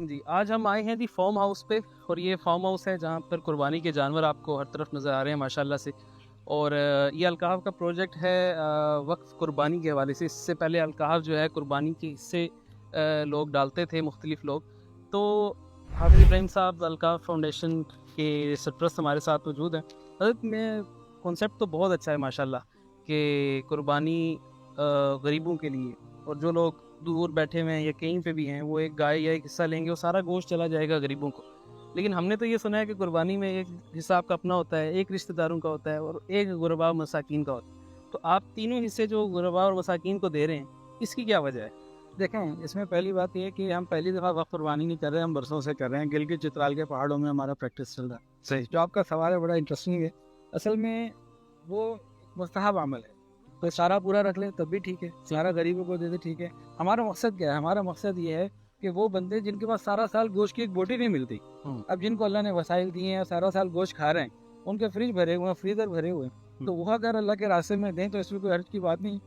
علیکم جی. آج ہم آئے ہیں دی فارم ہاؤس پہ, اور یہ فارم ہاؤس ہے جہاں پر قربانی کے جانور آپ کو ہر طرف نظر آ رہے ہیں ماشاءاللہ سے. اور یہ الکحف کا پروجیکٹ ہے وقف قربانی کے حوالے سے. اس سے پہلے الکحف جو ہے قربانی کے حصے لوگ ڈالتے تھے, مختلف لوگ. تو حافظ ابراہیم صاحب الکحف فاؤنڈیشن کے سرپرست ہمارے ساتھ موجود ہیں. حضرت میں کنسیپٹ تو بہت اچھا ہے ماشاءاللہ کہ قربانی غریبوں کے لیے, اور جو لوگ دور بیٹھے ہوئے ہیں یا کہیں پہ بھی ہیں وہ ایک گائے یا ایک حصہ لیں گے, وہ سارا گوشت چلا جائے گا غریبوں کو. لیکن ہم نے تو یہ سنا ہے کہ قربانی میں ایک حصہ آپ کا اپنا ہوتا ہے, ایک رشتہ داروں کا ہوتا ہے, اور ایک غرباء مساکین کا ہوتا ہے. تو آپ تینوں حصے جو غرباء اور مساکین کو دے رہے ہیں, اس کی کیا وجہ ہے؟ دیکھیں, اس میں پہلی بات یہ ہے کہ ہم پہلی دفعہ وقف قربانی نہیں کر رہے ہیں, ہم برسوں سے کر رہے ہیں. گلگت چترال کے پہاڑوں میں ہمارا پریکٹس چل رہا ہے. صحیح. جو آپ کا سوال ہے بڑا انٹرسٹنگ ہے. اصل میں وہ مستحب عمل ہے, تو سارا پورا رکھ لیں تب بھی ٹھیک ہے, سارا غریبوں کو دے دے ٹھیک ہے. ہمارا مقصد کیا ہے؟ ہمارا مقصد یہ ہے کہ وہ بندے جن کے پاس سارا سال گوشت کی ایک بوٹی نہیں ملتی, اب جن کو اللہ نے وسائل دیے ہیں, سارا سال گوشت کھا رہے ہیں, ان کے فریج بھرے ہوئے ہیں, فریزر بھرے ہوئے ہیں, تو وہ اگر اللہ کے راستے میں دیں تو اس میں کوئی حرج کی بات نہیں.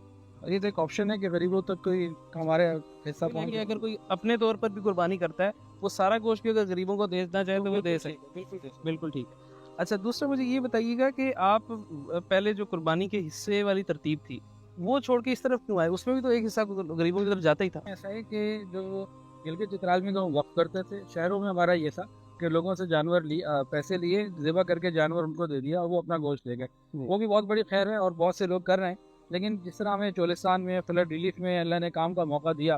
یہ تو ایک آپشن ہے کہ غریبوں تک کوئی ہمارے حصہ پہنچ. اگر کوئی اپنے طور پر بھی قربانی کرتا ہے, وہ سارا گوشت بھی اگر غریبوں کو دینا چاہے تو وہ دے سکتے. بالکل ٹھیک ہے. اچھا, دوسرا مجھے یہ بتائیے گا کہ آپ پہلے جو قربانی کے حصے والی ترتیب تھی وہ چھوڑ کے اس طرف کیوں آئے؟ اس میں بھی تو ایک حصہ غریبوں کی طرف جاتا ہی تھا. ایسا ہے کہ جو گلگت چترال میں جو وقف کرتے تھے, شہروں میں ہمارا یہ تھا کہ لوگوں سے جانور پیسے لیے, ذبح کر کے جانور ان کو دے دیا, اور وہ اپنا گوشت لے گئے. وہ بھی بہت بڑی خیر ہے اور بہت سے لوگ کر رہے ہیں. لیکن جس طرح ہمیں چولستان میں, فلڈ ریلیف میں اللہ نے کام کا موقع دیا,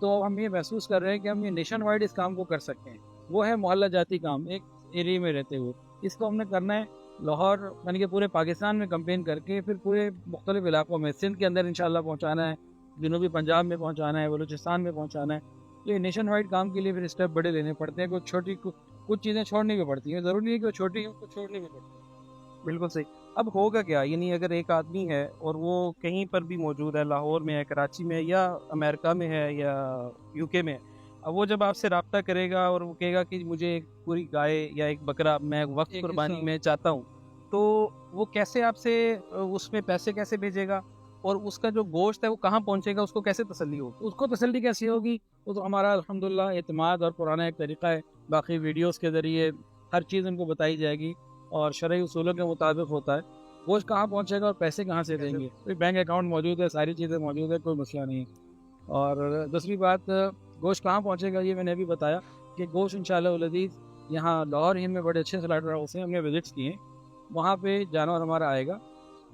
تو ہم یہ محسوس کر رہے ہیں کہ ہم یہ نیشن وائڈ اس کام کو کر سکتے ہیں. وہ ہے محلہ جاتی کام, ایک ایریا میں رہتے ہوئے. اس کو ہم نے کرنا ہے لاہور یعنی کہ پورے پاکستان میں کمپین کر کے, پھر پورے مختلف علاقوں میں, سندھ کے اندر انشاءاللہ پہنچانا ہے, جنوبی پنجاب میں پہنچانا ہے, بلوچستان میں پہنچانا ہے. یہ نیشن وائڈ کام کے لیے پھر اسٹیپ بڑے لینے پڑتے ہیں. کچھ چیزیں چھوڑنی بھی پڑتی ہیں, ضروری نہیں ہے کہ وہ چھوٹی ہیں, کچھ چھوڑنی بھی پڑتی ہیں. بالکل صحیح. اب ہوگا کیا, یعنی اگر ایک آدمی ہے اور وہ کہیں پر بھی موجود ہے, لاہور میں ہے, کراچی میں, یا امریکہ میں ہے, یا یو کے میں ہے, اب وہ جب آپ سے رابطہ کرے گا اور وہ کہے گا کہ مجھے ایک پوری گائے یا ایک بکرا میں وقت قربانی میں چاہتا ہوں, تو وہ کیسے آپ سے اس میں پیسے کیسے بھیجے گا, اور اس کا جو گوشت ہے وہ کہاں پہنچے گا, اس کو کیسے تسلی ہوگی؟ اس کو تسلی کیسی ہوگی؟ وہ تو ہمارا الحمدللہ اعتماد اور پرانا ایک طریقہ ہے. باقی ویڈیوز کے ذریعے ہر چیز ان کو بتائی جائے گی, اور شرعی اصولوں کے مطابق ہوتا ہے. گوشت کہاں پہنچے گا اور پیسے کہاں سے دیں گے؟ بینک اکاؤنٹ موجود ہے, ساری چیزیں موجود ہے, کوئی مسئلہ نہیں ہے. اور دوسری بات, گوشت کہاں پہنچے گا یہ میں نے بھی بتایا کہ گوشت انشاءاللہ العزیز یہاں لاہور ہند میں بڑے اچھے سلائڈر ہاؤس ہیں, ہم نے وزٹس کیے ہیں. وہاں پہ جانور ہمارا آئے گا,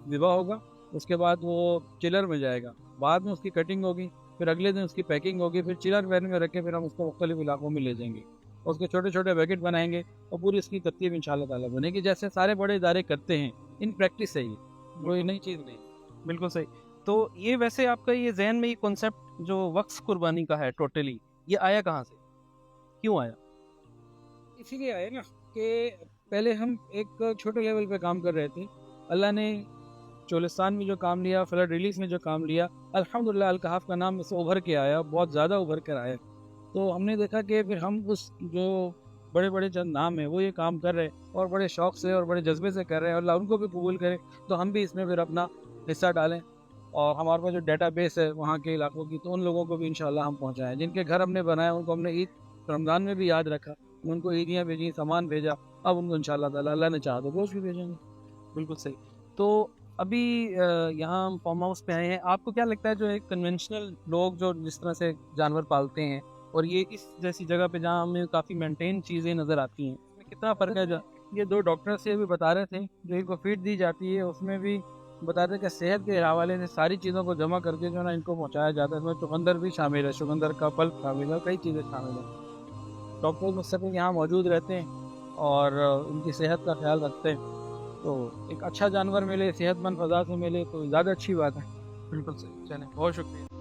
ذبح ہوگا, اس کے بعد وہ چلر میں جائے گا, بعد میں اس کی کٹنگ ہوگی, پھر اگلے دن اس کی پیکنگ ہوگی, پھر چلر وین میں رکھ کے پھر ہم اس کو مختلف علاقوں میں لے جائیں گے, اور اس کے چھوٹے چھوٹے پیکٹ بنائیں گے, اور پوری اس کی ترتیب انشاءاللہ تعالیٰ بنے گی جیسے سارے بڑے ادارے کرتے ہیں. ان پریکٹس ہے, یہ کوئی نئی چیز نہیں. بالکل صحیح. تو یہ ویسے آپ کا یہ ذہن میں یہ کنسیپٹ جو وقف قربانی کا ہے ٹوٹلی, یہ آیا کہاں سے, کیوں آیا؟ اسی لیے آئے نا کہ پہلے ہم ایک چھوٹے لیول پہ کام کر رہے تھے. اللہ نے چولستان میں جو کام لیا, فلڈ ریلیف میں جو کام لیا, الحمدللہ الکحف کا نام اس سے ابھر کے آیا, بہت زیادہ ابھر کر آیا. تو ہم نے دیکھا کہ پھر ہم اس جو بڑے بڑے چند نام ہیں وہ یہ کام کر رہے اور بڑے شوق سے اور بڑے جذبے سے کر رہے ہیں, اللہ ان کو بھی قبول کرے, تو ہم بھی اس میں پھر اپنا حصہ ڈالیں. اور ہمارے پاس جو ڈیٹا بیس ہے وہاں کے علاقوں کی, تو ان لوگوں کو بھی انشاءاللہ ہم پہنچائیں. جن کے گھر ہم نے بنایا ان کو ہم نے عید رمضان میں بھی یاد رکھا, ان کو عیدیاں بھیجیں, سامان بھیجا, اب ان کو انشاءاللہ تعالیٰ اللہ نے چاہا تو گوشت بھی بھیجیں گے. بالکل صحیح. تو ابھی یہاں ہم فارم ہاؤس پہ آئے ہیں, آپ کو کیا لگتا ہے جو ایک کنونشنل لوگ جو جس طرح سے جانور پالتے ہیں, اور یہ اس جیسی جگہ پہ جہاں ہمیں کافی مینٹین چیزیں نظر آتی ہیں, اس میں کتنا فرق ہے؟ یہ دو ڈاکٹر سے بھی بتا رہے تھے, جو ان کو فیڈ دی جاتی ہے اس میں بھی بتا رہے کہ صحت کے حوالے سے ساری چیزوں کو جمع کر کے جو ہے نا ان کو پہنچایا جاتا ہے. اس میں چقندر بھی شامل ہے, چقندر کا پلپ شامل ہے, کئی چیزیں شامل ہیں. ڈاکٹر مستقل یہاں موجود رہتے ہیں اور ان کی صحت کا خیال رکھتے ہیں. تو ایک اچھا جانور ملے, صحت مند فضا سے ملے, تو زیادہ اچھی بات ہے. بالکل صحیح. چلیں, بہت شکریہ.